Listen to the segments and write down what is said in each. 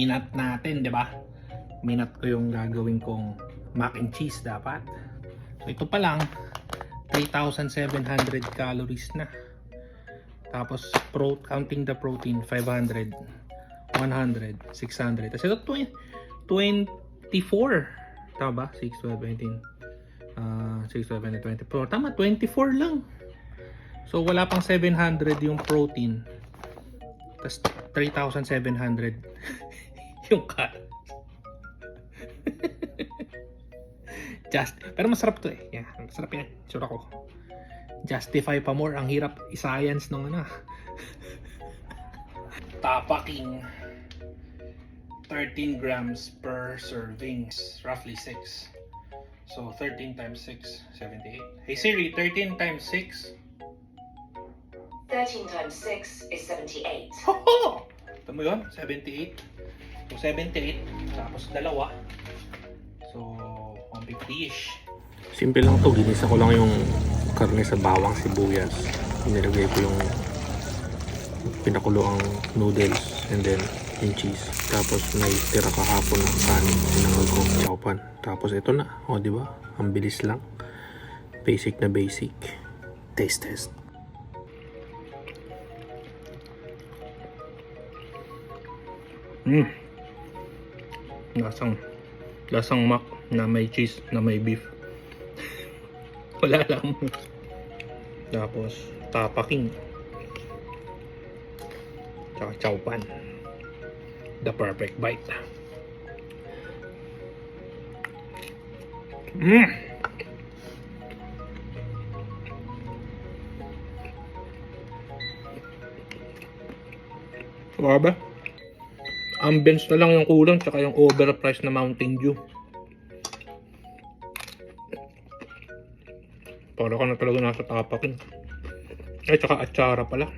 minat natin, di ba? Minat ko yung gagawin kong mac and cheese dapat. So ito pa lang 3,700 calories na. Tapos counting the protein 500, 100, 600. Tapos ito 24. Tama ba? 6, 12, 18, 6, 12, 24. Tama, 24 lang. So wala pang 700 yung protein. Tapos 3,700 yung calories. Pero masarap to eh. Yeah, masarap yan. Sure ako. Justify pa more. Ang hirap i-science nung ano. Tapaking 13 grams per servings. Roughly 6. So 13 times 6, 78. Hey Siri, 13 times 6. 13 times 6 is 78. Hoho! Ito mo yun? 78. So 78. Tapos dalawa. So 150-ish. Simple lang to. Ginisa ko lang yung karne sa bawang sibuyas. Inilagay ko yung pinakulo ang noodles and then yung cheese. Tapos may tira kahapon ng kanin. Sinangag ko. Chowpan. Tapos ito na. O diba? Ang bilis lang. Basic na basic. Taste test. Lasang mac na may cheese, na may beef. Wala lang. Tapos tapaking. Tsaka chowpan. The perfect bite. Grabe. Ambience na lang yung kulang, tsaka yung overpriced na Mountain Dew. Para ka na talaga nasa tapakin. Ay, tsaka atsara pala.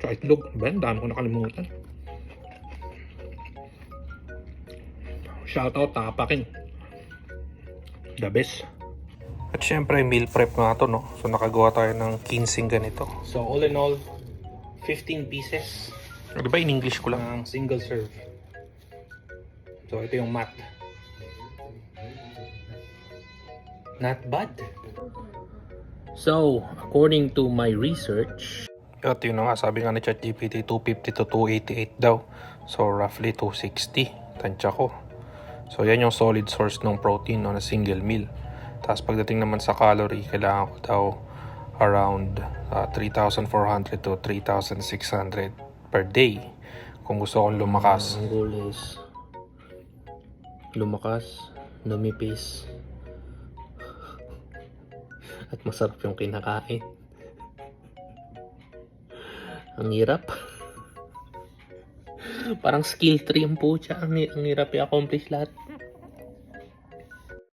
Tsaka itlog. Ba, dami ko nakalimutan. Shoutout tapakin. The best. At syempre, meal prep nga to, no? So, nakagawa tayo ng 15 ganito. So, all in all, 15 pieces. Di ba in English ko lang? Ang single serve. So, ito yung mat. Not bad. So, according to my research, ito yun nga, sabi nga ni ChatGPT, 250 to 288 daw. So, roughly 260. Tansya ko. So, yan yung solid source ng protein on a single meal. Tapos, pagdating naman sa calorie, kailangan ko daw around 3,400 to 3,600 per day kung gusto kong lumakas. Ang goal is lumakas, numipis, at masarap yung kinakain. Ang hirap. Parang skill tree yung po siya. Ang hirap i-accomplish lahat.